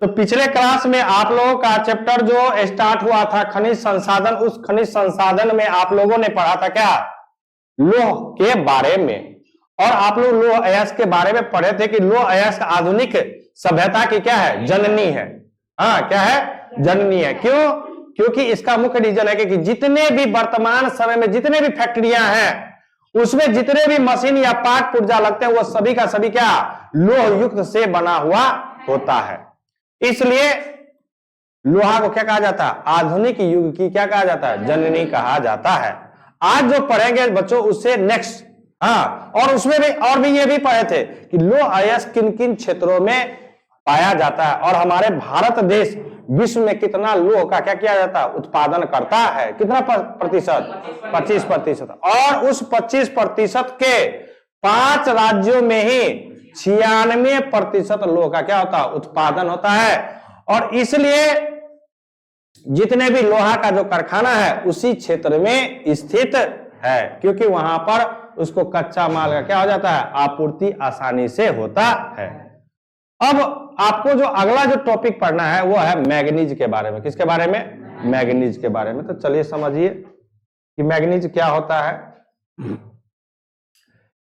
तो पिछले क्लास में आप लोगों का चैप्टर जो स्टार्ट हुआ था खनिज संसाधन, उस खनिज संसाधन में आप लोगों ने पढ़ा था क्या, लौह के बारे में। और आप लोग लौह अयस्क के बारे में पढ़े थे कि लौह अयस्क आधुनिक सभ्यता की क्या है, जननी है। हाँ, क्या है, जननी है। क्यों? क्योंकि इसका मुख्य रीजन है कि जितने भी वर्तमान समय में जितने भी फैक्ट्रियां हैं उसमें जितने भी मशीन या पार्ट पुर्जा लगते हैं वो सभी का सभी क्या, लोह युक्त से बना हुआ होता है। इसलिए लोहा को क्या कहा जाता है, आधुनिक युग की क्या कहा जाता है, जननी कहा जाता है। आज जो पढ़ेंगे बच्चों उससे नेक्स्ट, हाँ, और उसमें भी और भी ये भी पढ़े थे कि लौह अयस्क किन किन क्षेत्रों में पाया जाता है और हमारे भारत देश विश्व में कितना लौह का क्या किया जाता है, उत्पादन करता है, कितना प्रतिशत, 25%। और उस 25% के 5 राज्यों में ही 96% लौह का क्या होता है, उत्पादन होता है। और इसलिए जितने भी लोहा का जो कारखाना है उसी क्षेत्र में स्थित है, क्योंकि वहां पर उसको कच्चा माल का क्या हो जाता है, आपूर्ति आसानी से होता है। अब आपको जो अगला जो टॉपिक पढ़ना है वो है मैग्नीज के बारे में। किसके बारे में, मैग्नीज के बारे में। तो चलिए समझिए कि मैग्नीज क्या होता है।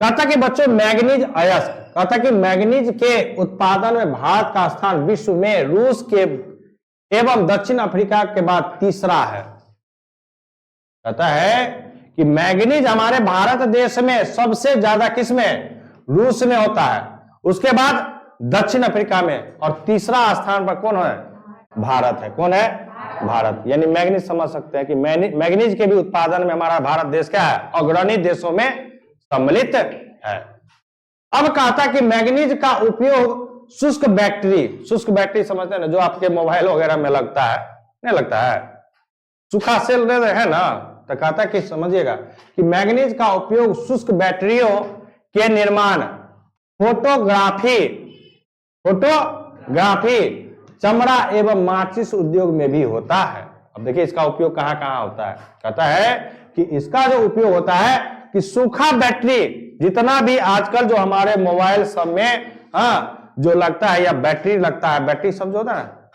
कहता कि बच्चों मैग्नीज अयस्क, कहता कि मैग्नीज के उत्पादन में भारत का स्थान विश्व में रूस के एवं दक्षिण अफ्रीका के बाद तीसरा है। कहता है कि मैग्नीज हमारे भारत देश में सबसे ज्यादा किसमें, रूस में होता है, उसके बाद दक्षिण अफ्रीका में, और तीसरा स्थान पर कौन है, भारत है। कौन है, भारत। यानी मैग्नीज समझ सकते हैं कि मैग्नीज के भी उत्पादन में हमारा भारत देश क्या है, अग्रणी देशों में सम्मिलित है। अब कहता कि मैग्नीज का उपयोग शुष्क बैटरी समझते हैं ना, जो आपके मोबाइल वगैरह में लगता है, नहीं लगता है, सूखा सेल है ना, तो कहता कि समझिएगा कि मैग्नीज का उपयोग शुष्क बैटरियों के निर्माण, फोटोग्राफी, चमड़ा एवं माचिस उद्योग में भी होता है। अब देखिए इसका उपयोग कहां कहां होता है। कहता है कि इसका जो उपयोग होता है कि सूखा बैटरी, जितना भी आजकल जो हमारे मोबाइल सब में जो लगता है या बैटरी लगता है, बैटरी सब जो होता है ना,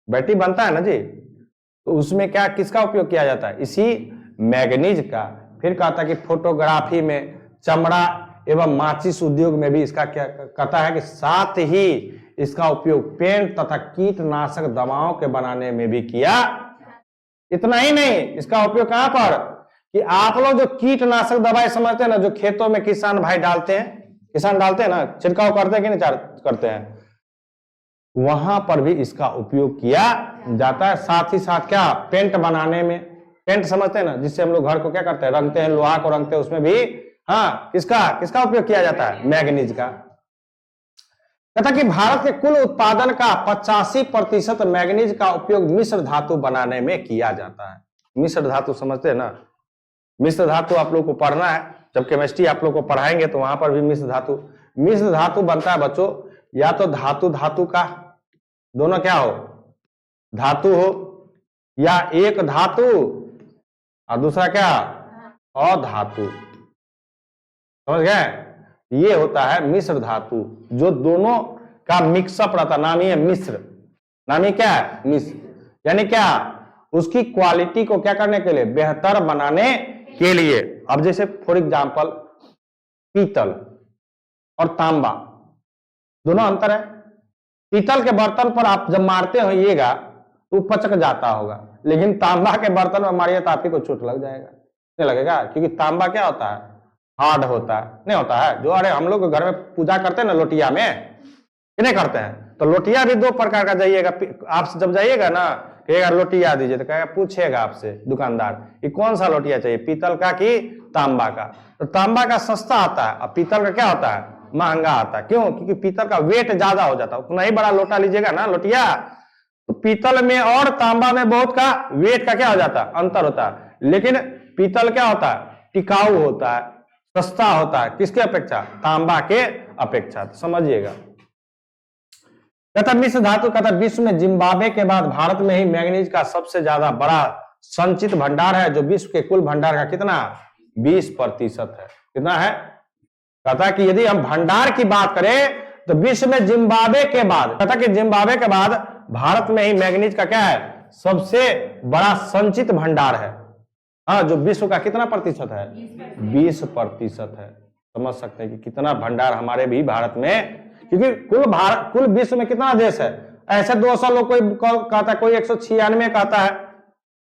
बैटरी बनता है ना जी, तो उसमें क्या किसका उपयोग किया जाता है, इसी मैग्नीज का। फिर कहता है कि फोटोग्राफी में, चमड़ा एवं माचिस उद्योग में भी इसका क्या कहता है कि साथ ही इसका उपयोग पेंट तथा कीटनाशक दवाओं के बनाने में भी किया। इतना ही नहीं, इसका उपयोग कहां पर कि आप लोग जो कीटनाशक दवाई समझते हैं ना, जो खेतों में किसान भाई डालते हैं, किसान डालते हैं ना, छिड़काव करते हैं कि नहीं करते हैं, वहां पर भी इसका उपयोग किया जाता है। साथ ही साथ क्या, पेंट बनाने में, पेंट समझते हैं ना, जिससे हम लोग घर को क्या करते हैं, रंगते हैं, लोहा को रंगते हैं, उसमें भी किसका उपयोग किया जाता है, मैग्नीज का। कहता कि भारत के कुल उत्पादन का 85% मैग्नीज का उपयोग मिश्र धातु बनाने में किया जाता है। मिश्र धातु समझते हैं ना, मिश्र धातु आप लोग को पढ़ना है, जब केमिस्ट्री आप लोग को पढ़ाएंगे तो वहां पर भी मिश्र धातु बनता है बच्चों, या तो धातु का, दोनों क्या हो, धातु हो, या एक धातु और दूसरा क्या, अधातु। समझ गए, ये होता है मिश्र धातु, जो दोनों का मिक्सअप रहता, नाम ही है मिश्र, नाम ही क्या है, मिश्र। यानी क्या, उसकी क्वालिटी को क्या करने के लिए, बेहतर बनाने के लिए। अब जैसे फॉर एग्जांपल पीतल और तांबा, दोनों अंतर है। पीतल के बर्तन पर आप जब मारते होइएगा तो पचक जाता होगा, लेकिन तांबा के बर्तन में मारिए तो आप ही को चोट लग जाएगा, नहीं लगेगा, क्योंकि तांबा क्या होता है, हार्ड होता है, नहीं होता है। जो अरे हम लोग घर में पूजा करते हैं ना लोटिया में, नहीं करते हैं, तो लोटिया भी 2 प्रकार का जाइएगा, आप जब जाइएगा ना, कहेगा लोटिया दीजिए, तो कहेगा, पूछेगा आपसे दुकानदार कि कौन सा लोटिया चाहिए, पीतल का कि तांबा का। तो तांबा का सस्ता आता है और पीतल का क्या होता है, महंगा आता है। क्यों? क्योंकि पीतल का वेट ज्यादा हो जाता है। उतना ही बड़ा लोटा लीजिएगा ना लोटिया, तो पीतल में और तांबा में बहुत का वेट का क्या हो जाता है, अंतर होता है। लेकिन पीतल क्या होता है, टिकाऊ होता है, सस्ता होता है, किसके अपेक्षा, तांबा के अपेक्षा। तो समझिएगा। कहता मिश्र धातु, कहता विश्व में जिम्बाब्वे के बाद भारत में ही मैग्नीज का सबसे ज्यादा बड़ा संचित भंडार है, जो विश्व के कुल भंडार का कितना, 20% है। कितना है? कहता कि यदि हम भंडार की बात करें तो विश्व में जिम्बाब्वे के बाद, पता कि जिम्बाब्वे के बाद भारत में ही मैग्नीज का क्या है, सबसे बड़ा संचित भंडार है। हाँ, जो विश्व का कितना प्रतिशत है, 20% है। समझ सकते हैं कि कितना भंडार हमारे भी भारत में, क्योंकि कुल विश्व में कितना देश है, ऐसे 200 लोग कोई कहता है, कोई 196 कहता है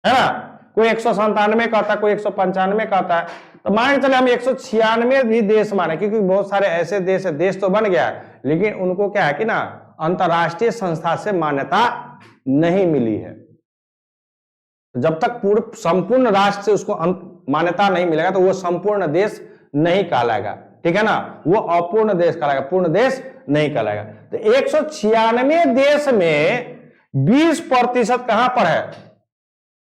ना, कोई 197 कहता है, कोई 195 कहता है। तो मान के चले हम 196 भी देश माने, क्योंकि बहुत सारे ऐसे देश तो बन गया है, लेकिन उनको क्या है कि ना अंतरराष्ट्रीय संस्था से मान्यता नहीं मिली है। जब तक संपूर्ण राष्ट्र से उसको मान्यता नहीं मिलेगा तो वो संपूर्ण देश नहीं कहलाएगा, ठीक है ना, वो अपूर्ण देश कहलाएगा, पूर्ण देश नहीं कहलाएगा। तो 196 देश में 20% कहां पर है,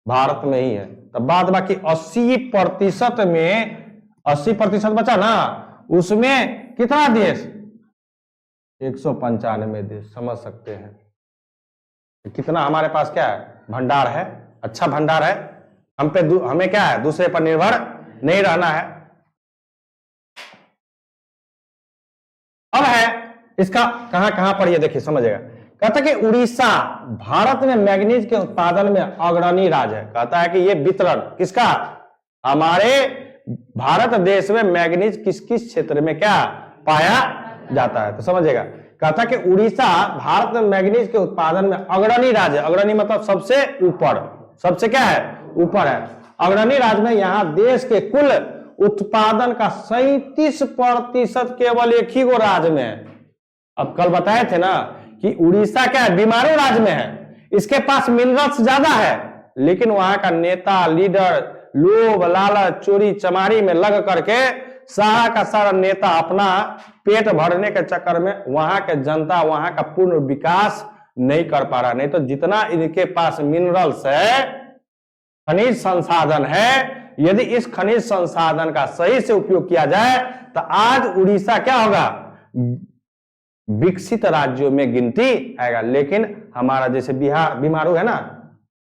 भारत में ही है। तो बाद बाकी 80% में 80% बचा ना, उसमें कितना देश, 195 देश। समझ सकते हैं कितना हमारे पास क्या है, भंडार है, अच्छा भंडार है। हमें क्या है, दूसरे पर निर्भर नहीं रहना है। अब है इसका कहां कहां पर, ये देखिए समझिएगा। कहता है कि उड़ीसा भारत में मैग्नीज के उत्पादन में अग्रणी राज्य है। कहता है कि ये वितरण किसका, हमारे भारत देश में मैग्नीज किस किस क्षेत्र में क्या पाया जाता है, तो समझिएगा। कहता कि उड़ीसा भारत में मैग्नीज के उत्पादन में अग्रणी राज्य, अग्रणी मतलब सबसे ऊपर, सबसे क्या है, ऊपर है। अग्रणी राज्य में यहां देश के कुल उत्पादन का 37% केवल एक ही गो राज्य में है। अब कल बताए थे ना कि उड़ीसा क्या है, बीमारू राज्य में है, इसके पास मिनरल्स ज्यादा है, लेकिन वहां का नेता लीडर लोभ लालच चोरी चमारी में लग करके सारा का सारा नेता अपना पेट भरने के चक्कर में वहां के जनता, वहां का पूर्ण विकास नहीं कर पा रहा। नहीं तो जितना इनके पास मिनरल्स है, खनिज संसाधन है, यदि इस खनिज संसाधन का सही से उपयोग किया जाए तो आज उड़ीसा क्या होगा, विकसित राज्यों में गिनती आएगा। लेकिन हमारा जैसे बिहार बीमारू है ना,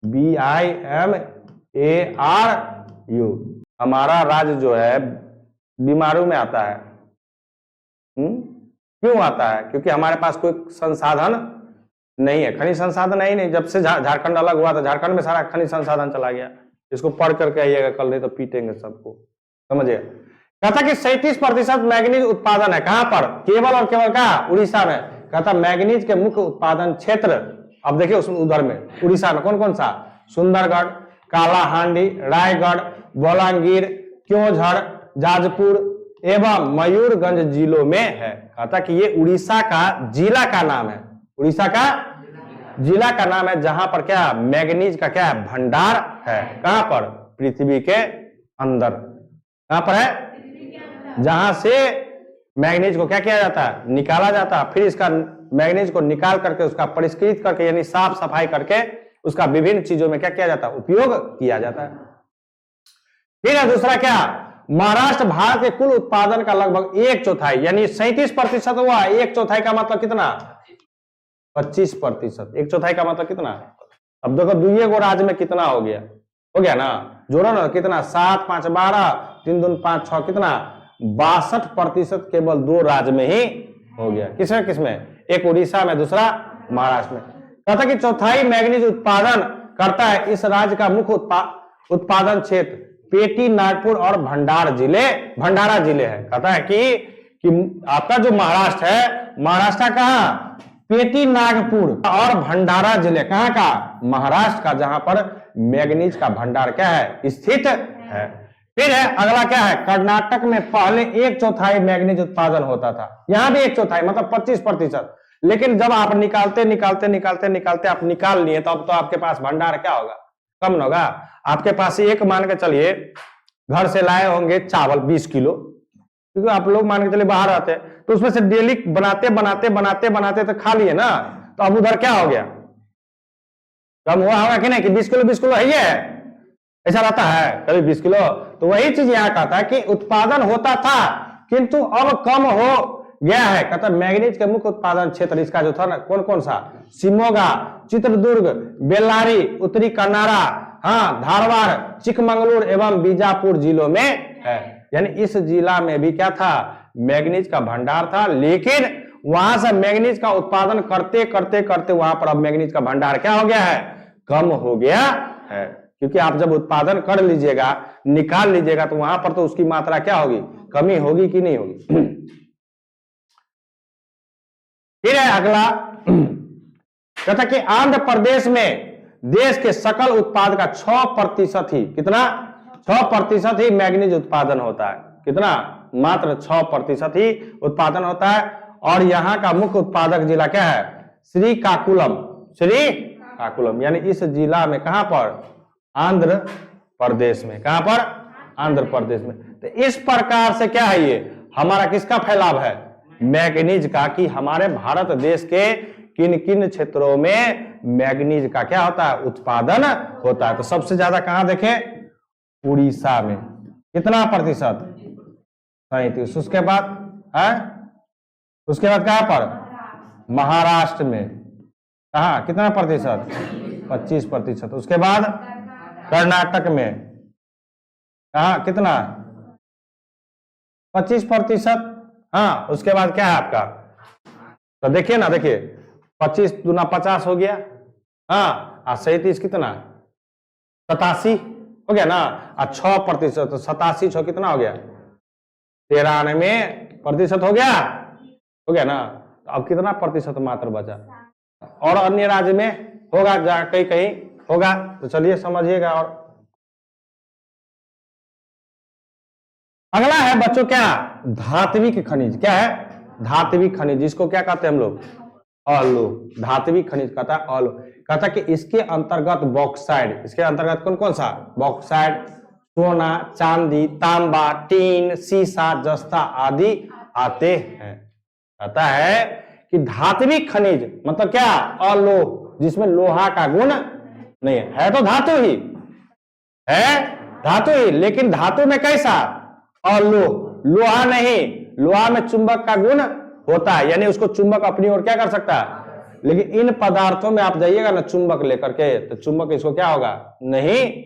BIMARU, हमारा राज्य जो है बीमारू में आता है। क्यों आता है, क्योंकि हमारे पास कोई संसाधन नहीं है, खनिज संसाधन है ही नहीं। जब से झारखंड अलग हुआ था, झारखंड में सारा खनिज संसाधन चला गया। इसको पढ़ करके आइएगा कल, नहीं तो पीटेंगे सबको, समझिए। कहता कि 37% मैग्नीज उत्पादन है, कहां पर, केवल और केवल कहा, उड़ीसा में। कहता मैग्नीज के मुख्य उत्पादन क्षेत्र, अब देखिए उसमें उधर में उड़ीसा में कौन कौन सा, सुंदरगढ़, कालाहांडी, रायगढ़, बोलांगीर, क्योंझर, जाजपुर एवं मयूरगंज जिलों में है। कहता कि ये उड़ीसा का जिला का नाम है, उड़ीसा का जिला का नाम है, जहां पर क्या मैग्नीज का क्या है, भंडार है। कहां पर, पृथ्वी के अंदर। कहां पर है, जहां से मैग्नीज को क्या किया जाता है, निकाला जाता है। फिर इसका मैग्नीज को निकाल करके उसका परिष्कृत करके यानी साफ सफाई करके उसका विभिन्न चीजों में क्या किया जाता है, उपयोग किया जाता है। फिर है दूसरा क्या, महाराष्ट्र भारत के कुल उत्पादन का लगभग 1/4 यानी 37% हुआ। 1/4 का मतलब कितना, 25%। 1/4 का मतलब कितना, अब देखो दुइये गो राज्य में कितना हो गया ना, जोड़ो ना, कितना, 7 5 12 3 दूनी 5 6, कितना, 62% केवल 2 राज्य में ही हो गया। किसमें, एक उड़ीसा में, दूसरा महाराष्ट्र में। कहता कि 1/4 मैग्नीज उत्पादन करता है। इस राज्य का मुख्य उत्पादन क्षेत्र पेटी, नागपुर और भंडारा जिले है। कहता है कि आपका जो महाराष्ट्र है, महाराष्ट्र कहां, पेटी, नागपुर और भंडारा जिले, कहां का, महाराष्ट्र का, जहां पर मैग्नीज का भंडार क्या है, स्थित है। फिर है अगला क्या है, कर्नाटक में पहले 1/4 मैग्नीज उत्पादन होता था, यहां भी 1/4 मतलब 25%। लेकिन जब आप निकालते आप निकाल लिए, तो अब तो आपके पास भंडार क्या होगा, कम होगा। आपके पास एक मान के चलिए घर से लाए होंगे चावल 20 किलो, क्योंकि आप लोग मान के चलिए बाहर आते हैं, तो उसमें से डेली बनाते तो खा लिए ना, तो अब उधर क्या हो गया, कम हुआ होगा कि नहीं, कि 20 किलो है, ये ऐसा रहता है कभी 20 किलो। तो वही चीज यहाँ कहता है कि उत्पादन होता था किंतु अब कम हो गया है। कहता मैग्नीज के मुख्य उत्पादन क्षेत्र इसका जो था ना, कौन कौन सा, शिमोगा, चित्रदुर्ग, बेल्लारी, उत्तरी कन्नाड़ा, हाँ, धारवाड़, चिकमंगलुरु एवं बीजापुर जिलों में है। यानी इस जिला में भी क्या था, मैग्नीज का भंडार था, लेकिन वहां से मैग्नीज का उत्पादन करते करते करते वहां पर अब मैग्नीज का भंडार क्या हो गया है, कम हो गया है। क्योंकि आप जब उत्पादन कर लीजिएगा, निकाल लीजिएगा, तो वहां पर तो उसकी मात्रा क्या होगी, कमी होगी कि नहीं होगी। फिर है अगला, कहता कि आंध्र प्रदेश में देश के सकल उत्पाद का 6% ही, कितना, 6% ही मैग्नीज उत्पादन होता है। कितना, मात्र 6% ही उत्पादन होता है। और यहां का मुख्य उत्पादक जिला क्या है, श्रीकाकुलम। श्रीकाकुलम यानी इस जिला में, कहां पर, आंध्र प्रदेश में। कहां पर, आंध्र प्रदेश में। तो इस प्रकार से क्या है, ये हमारा किसका फैलाव है, मैग्नीज का, कि हमारे भारत देश के किन किन क्षेत्रों में मैग्नीज का क्या होता है, उत्पादन होता है। तो सबसे ज्यादा कहां देखें, उड़ीसा में। कितना प्रतिशत, 37। उसके बाद है, उसके बाद कहां पर, महाराष्ट्र में। कहा, कितना प्रतिशत, 25%। उसके बाद कर्नाटक में, कहा, कितना, 25%। हाँ, उसके बाद क्या है आपका, तो देखिए ना, देखिए 25 दूना 50 हो गया। हाँ, 37 कितना, 87 हो गया ना। 6%, तो 87 6 कितना हो गया, 93% हो गया ना। तो अब कितना प्रतिशत मात्र बचा, और अन्य राज्य में होगा, जा कहीं कहीं होगा। तो चलिए समझिएगा। और अगला है बच्चों क्या, धात्विक खनिज। क्या है, धात्विक खनिज, जिसको क्या कहते हैं हम लोग, ऑलो। धात्विक खनिज कहता है ऑलो। कहता कि इसके अंतर्गत बॉक्साइड, इसके अंतर्गत कौन कौन सा, बॉक्साइड, सोना, चांदी, तांबा, टीन, सीसा, जस्ता आदि आते हैं। कहता है कि धात्विक खनिज मतलब क्या, अलोह, जिसमें लोहा का गुण नहीं है तो धातु ही है, धातु ही, लेकिन धातु में कैसा, अलोह, लोहा नहीं। लोहा में चुंबक का गुण होता है, यानी उसको चुंबक अपनी ओर क्या कर सकता है। लेकिन इन पदार्थों में आप जाइएगा ना चुंबक लेकर के, तो चुंबक इसको क्या होगा, नहीं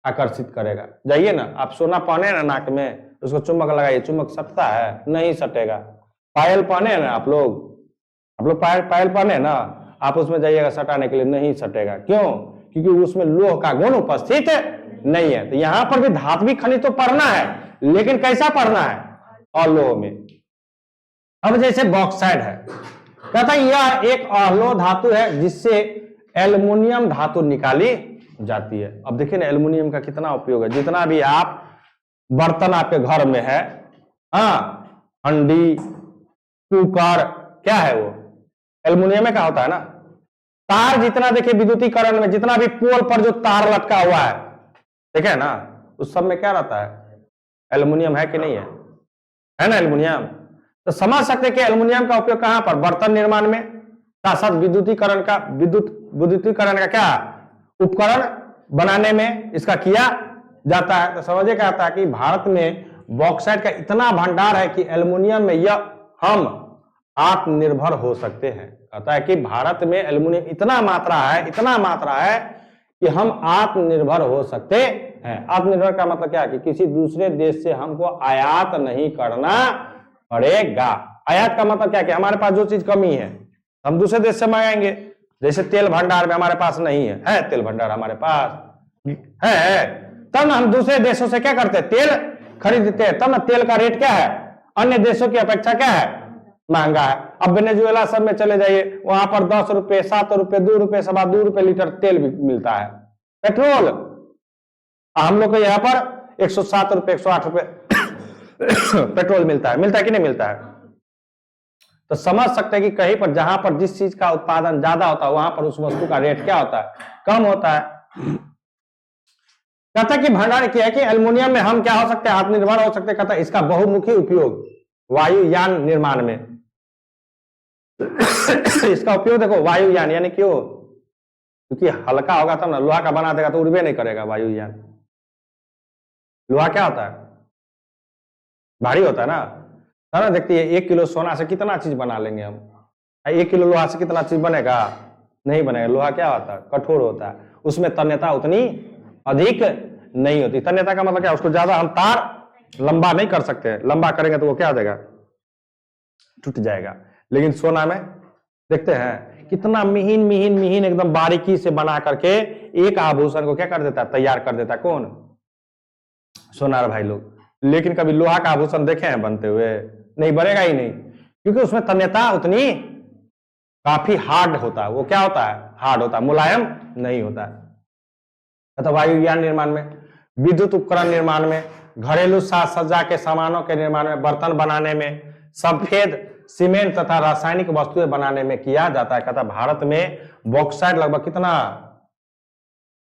आकर्षित करेगा। जाइए ना, आप सोना पहने ना नाक में, उसको चुंबक लगाइए, चुंबक सटता है, नहीं सटेगा। पायल पहने ना आप लोग पायल पहने ना, आप उसमें जाइएगा सटाने के लिए, नहीं सटेगा। क्यों, क्योंकि उसमें लोह का गुण उपस्थित नहीं है। तो यहां पर भी धात्विक खनिज तो पढ़ना है, लेकिन कैसा पढ़ना है, अलोह में। अब जैसे बॉक्साइड है, कहता है यह एक अलोह धातु है जिससे एल्युमिनियम धातु निकाली जाती है। अब देखिए ना एल्युमिनियम का कितना उपयोग है। जितना भी आप बर्तन आपके घर में है, हाँ, हंडी, कुकर, क्या है वो, एल्युमिनियम का होता है ना। तार जितना देखिए विद्युतीकरण में, जितना भी पोल पर जो तार लटका हुआ है, ठीक है ना, उस सब में क्या रहता है, एल्युमिनियम है कि नहीं है ना एल्युमिनियम। तो समझ सकते कि एल्युमिनियम का उपयोग कहां पर, बर्तन निर्माण में, साथ साथ विद्युतीकरण का क्या उपकरण बनाने में इसका किया जाता है। तो समझे क्या आता है कि भारत में बॉक्साइट का इतना भंडार है कि एल्युमिनियम में यह हम आत्मनिर्भर हो सकते हैं। कहता है कि भारत में एल्युमिनियम इतना मात्रा है कि हम आत्मनिर्भर हो सकते हैं। आत्मनिर्भर का मतलब क्या है कि किसी दूसरे देश से हमको आयात नहीं करना पड़ेगा। आयात का मतलब क्या है कि हमारे पास जो चीज कमी है हम दूसरे देश से मंगाएंगे। जैसे तेल भंडार में हमारे पास नहीं है, तेल भंडार हमारे पास है, तब ना हम दूसरे देशों से क्या करते हैं, तेल खरीदते हैं। तब ना तेल का रेट क्या है, अन्य देशों की अपेक्षा क्या है, महंगा है। अब वेनेजुएला सब में चले जाइए, वहां पर 10 रुपए, 7 रुपए, 2 रुपए, 2.25 रुपए लीटर तेल भी मिलता है, पेट्रोल। हम लोग को यहाँ पर 107 रुपए, 108 रुपए पेट्रोल मिलता है कि नहीं मिलता है। तो समझ सकते हैं कि कहीं पर जहां पर जिस चीज का उत्पादन ज्यादा होता है वहां पर उस वस्तु का रेट क्या होता है, कम होता है। कहता कि भंडार किया है कि एल्युमिनियम में हम क्या हो सकते हैं, आत्मनिर्भर हो सकते हैं। कहता इसका बहुमुखी उपयोग वायुयान निर्माण में इसका उपयोग देखो, वायुयान यानी क्यों, क्योंकि हल्का होगा तब ना, लोहा का बना देगा तो उड़बे नहीं करेगा वायुयान। लोहा क्या होता है, भारी होता है ना। देखती है 1 किलो सोना से कितना चीज बना लेंगे हम, 1 किलो लोहा से कितना चीज बनेगा, नहीं बनेगा। लोहा क्या होता है, कठोर होता है, उसमें तन्यता उतनी अधिक नहीं होती। तन्यता का मतलब क्या, उसको ज्यादा हम तार लंबा नहीं कर सकते, लंबा करेंगे तो वो क्या हो जाएगा, टूट जाएगा। लेकिन सोना में देखते हैं कितना मिहीन मिहीन मिहीन एकदम बारीकी से बना करके एक आभूषण को क्या कर देता है, तैयार कर देता है। कौन? सोनार भाई लोग। लेकिन कभी लोहा का आभूषण देखे हैं बनते हुए? नहीं, बनेगा ही नहीं, क्योंकि उसमें तन्यता उतनी काफी हार्ड होता है। वो क्या होता है? हार्ड होता है, मुलायम नहीं होता है। तो वायुयान निर्माण में, विद्युत उपकरण निर्माण में, घरेलू साज सज्जा के सामानों के निर्माण में, बर्तन बनाने में, सफेद सीमेंट तथा रासायनिक वस्तुएं बनाने में किया जाता है। कहता भारत में बॉक्साइट लगभग कितना?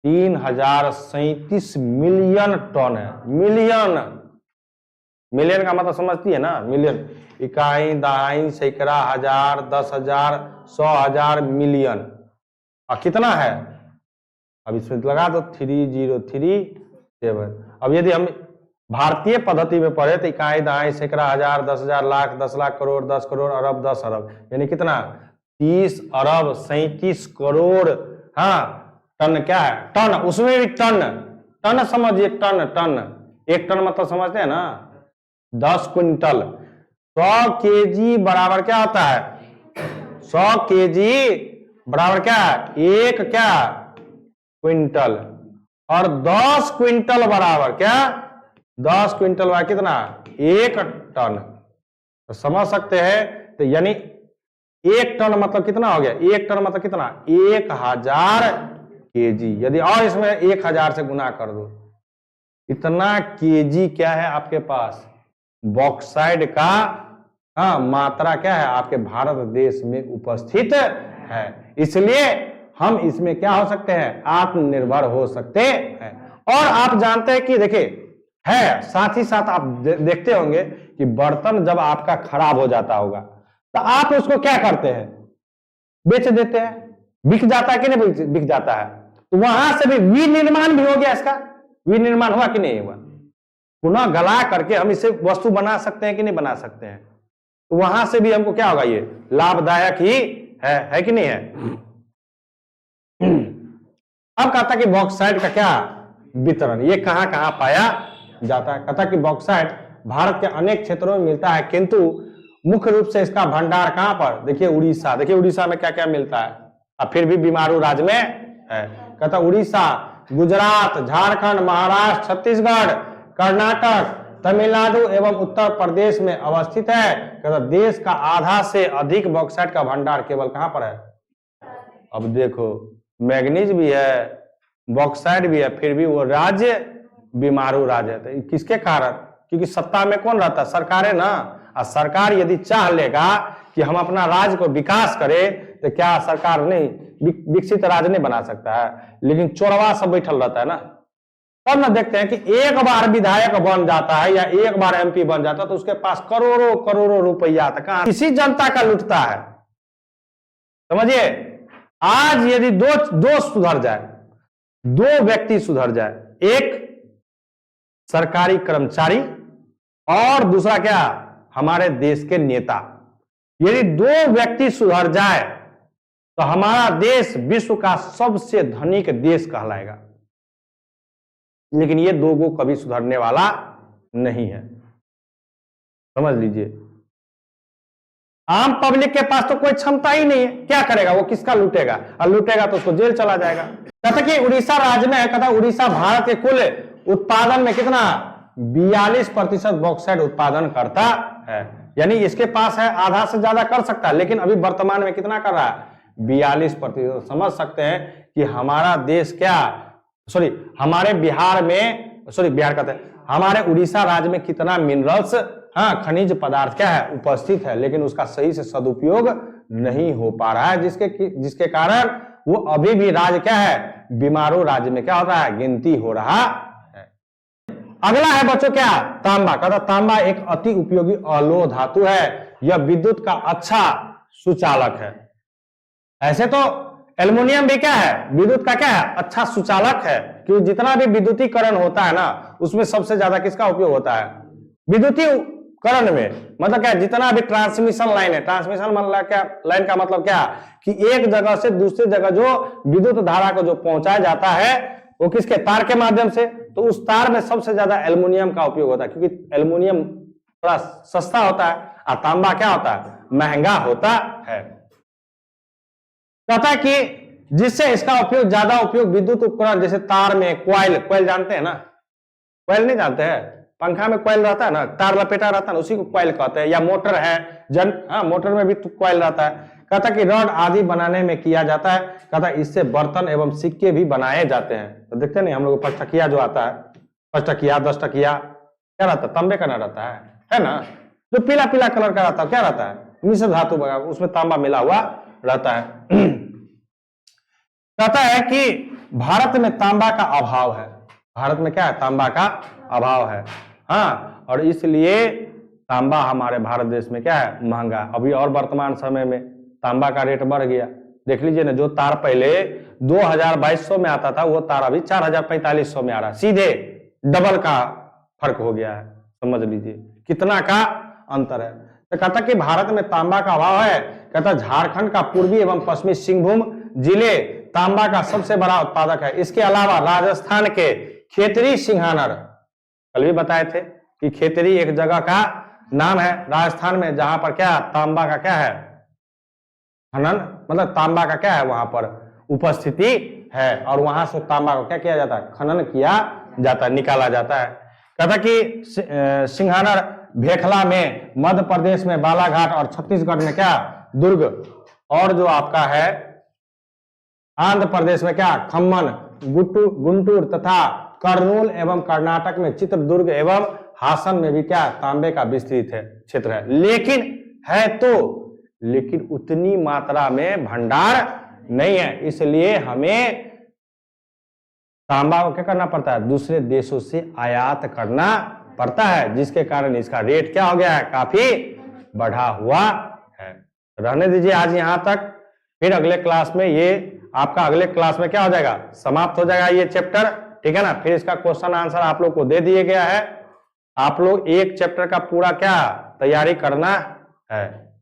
3037 मिलियन टन है। मिलियन, मिलियन का मतलब समझती है ना? मिलियन, इकाई, दहाई, सैकड़ा, हजार, 10,000, 100,000, मिलियन। और कितना है? अब इसमें लगा दो 3037। अब यदि हम भारतीय पद्धति में पढ़े तो इकाई, दहाई, सैकड़ा, हजार, 10,000, लाख, 10 लाख, करोड़, 10 करोड़, अरब, 10 अरब, यानी कितना? 30 अरब 37 करोड़। हाँ, टन क्या है? टन, उसमें भी टन। टन समझिए, टन। टन, एक टन मतलब समझते हैं ना? 10 क्विंटल। 100 केजी बराबर क्या होता है? 100 केजी बराबर क्या है? एक क्या? क्विंटल। और 10 क्विंटल बराबर क्या? 10 क्विंटल बराबर कितना? एक टन। तो समझ सकते हैं। तो यानी एक टन मतलब कितना हो गया? एक टन मतलब कितना? 1000 केजी। यदि और इसमें 1000 से गुना कर दो, इतना केजी क्या है आपके पास? बॉक्साइट का हाँ मात्रा क्या है आपके भारत देश में उपस्थित है। इसलिए हम इसमें क्या हो सकते हैं? आत्मनिर्भर हो सकते हैं। और आप जानते हैं कि देखिए है, साथ ही साथ आप देखते होंगे कि बर्तन जब आपका खराब हो जाता होगा तो आप उसको क्या करते हैं? बेच देते हैं। बिक जाता है कि नहीं? बिक जाता है। तो वहां से भी विनिर्माण भी हो गया। इसका विनिर्माण हुआ कि नहीं हुआ? पुनः गला करके हम इसे वस्तु बना सकते हैं कि नहीं बना सकते हैं? तो वहां से भी हमको क्या होगा? ये लाभदायक ही है कि नहीं है? अब कहता कि बॉक्साइट का क्या वितरण, ये कहां कहां पाया जाता है? कहता कि बॉक्साइट भारत के अनेक क्षेत्रों में मिलता है, किंतु मुख्य रूप से इसका भंडार कहां पर? देखिए उड़ीसा। देखिए उड़ीसा में क्या क्या मिलता है, और फिर भी बीमारू राज्य में है। कहता उड़ीसा, गुजरात, झारखंड, महाराष्ट्र, छत्तीसगढ़, कर्नाटक, तमिलनाडु एवं उत्तर प्रदेश में अवस्थित है। कहता देश का आधा से अधिक बॉक्साइट का भंडार केवल कहां पर है? अब देखो, मैग्नीज भी है, बॉक्साइट भी है, फिर भी वो राज्य बीमारू राज्य है। तो किसके कारण? क्योंकि सत्ता में कौन रहता है? सरकार है ना। और सरकार यदि चाह लेगा कि हम अपना राज्य को विकास करें तो क्या सरकार नहीं विकसित राज्य नहीं बना सकता है? लेकिन चोरवा सब बैठल रहता है ना। तब ना देखते हैं कि एक बार विधायक बन जाता है या एक बार एमपी बन जाता है तो उसके पास करोड़ों करोड़ों रुपया आता है। कहां? किसी जनता का लुटता है। समझिए, आज यदि दो सुधर जाए, दो व्यक्ति सुधर जाए, एक सरकारी कर्मचारी और दूसरा क्या? हमारे देश के नेता, यदि दो व्यक्ति सुधर जाए तो हमारा देश विश्व का सबसे धनिक देश कहलाएगा। लेकिन ये दो को कभी सुधरने वाला नहीं है, समझ लीजिए। आम पब्लिक के पास तो कोई क्षमता ही नहीं है, क्या करेगा? वो किसका लूटेगा? और लूटेगा तो उसको जेल चला जाएगा। कहता कि उड़ीसा राज्य में है, कहता उड़ीसा भारत के कुल उत्पादन में कितना? 42% बॉक्साइट उत्पादन करता है। यानी इसके पास है, आधा से ज्यादा कर सकता है, लेकिन अभी वर्तमान में कितना कर रहा है? 42%। समझ सकते हैं कि हमारा देश क्या, हमारे बिहार में, बिहार कहते हैं, हमारे उड़ीसा राज्य में कितना मिनरल्स, हाँ खनिज पदार्थ क्या है? उपस्थित है, लेकिन उसका सही से सदुपयोग नहीं हो पा रहा है, जिसके कारण वो अभी भी राज्य क्या है? बीमारू राज्य में क्या होता है? गिनती हो रहा है। अगला है बच्चों क्या? तांबा। कहता तांबा एक अति उपयोगी अलोह धातु है। यह विद्युत का अच्छा सुचालक है। ऐसे तो एल्युमिनियम भी क्या है? विद्युत का क्या है? अच्छा सुचालक है। क्योंकि जितना भी विद्युतीकरण होता है ना, उसमें सबसे ज्यादा किसका उपयोग होता है? विद्युतीकरण में। मतलब क्या? जितना भी ट्रांसमिशन लाइन है, ट्रांसमिशन मतलब क्या? लाइन का मतलब क्या? कि एक जगह से दूसरी जगह जो विद्युत धारा को जो पहुंचाया जाता है वो किसके? तार के माध्यम से। तो उस तार में सबसे ज्यादा एल्युमिनियम का उपयोग होता है, क्योंकि एल्युमिनियम थोड़ा सस्ता होता है और तांबा क्या होता है, महंगा होता है। कहता है कि जिससे इसका उपयोग, ज्यादा उपयोग विद्युत उपकरण जैसे तार में क्वाइल जानते हैं ना, क्वाइल नहीं जानते हैं, पंखा में क्वाइल रहता है ना, तार लपेटा रहता है ना, उसी को क्वाइल कहते हैं। या मोटर है, मोटर में भी तो क्वाइल रहता है। कहता कि रॉड आदि बनाने में किया जाता है। कहता इससे बर्तन एवं सिक्के भी बनाए जाते हैं। तो देखते नहीं हम लोग 5 टकिया जो आता है, 5 टकिया 10 टकिया क्या रहता है, तांबे का ना रहता है ना, जो पीला पीला कलर का रहता है क्या रहता है, मिश्र धातु, उसमें तांबा मिला हुआ रहता है। कहता है कि भारत में तांबा का अभाव है। भारत में क्या है, तांबा का अभाव है। हाँ, और इसलिए तांबा हमारे भारत देश में क्या है, महंगा। अभी और वर्तमान समय में तांबा का रेट बढ़ गया। देख लीजिए ना, जो तार पहले 2200 में आता था, वो तार अभी 4500 में आ रहा है। सीधे डबल का फर्क हो गया है। समझ लीजिए कितना का अंतर है। तो कहता कि भारत में तांबा का अभाव है। कहता झारखंड का पूर्वी एवं पश्चिमी सिंहभूम जिले तांबा का सबसे बड़ा उत्पादक है। इसके अलावा राजस्थान के खेतरी सिंघानर, कल भी बताए थे कि खेतरी एक जगह का नाम है राजस्थान में, जहां पर क्या तांबा का क्या है, खनन, मतलब तांबा का क्या है वहां पर उपस्थिति है, और वहां से तांबा को क्या किया जाता है, खनन किया जाता है, निकाला जाता है। कहता कि सिंघानर भेखला में, मध्य प्रदेश में बालाघाट, और छत्तीसगढ़ में क्या दुर्ग, और जो आपका है आंध्र प्रदेश में क्या खम्मन, गुंटूर तथा कर्नूल एवं कर्नाटक में चित्रदुर्ग एवं हासन में भी क्या तांबे का विस्तृत है क्षेत्र है। लेकिन उतनी मात्रा में भंडार नहीं है। इसलिए हमें तांबा को क्या करना पड़ता है, दूसरे देशों से आयात करना पड़ता है, जिसके कारण इसका रेट क्या हो गया है, काफी बढ़ा हुआ है। रहने दीजिए आज यहां तक। फिर अगले क्लास में ये आपका, अगले क्लास में क्या हो जाएगा, समाप्त हो जाएगा ये चैप्टर, ठीक है ना। फिर इसका क्वेश्चन आंसर आप लोग को दे दिए गया है। आप लोग एक चैप्टर का पूरा क्या तैयारी करना है।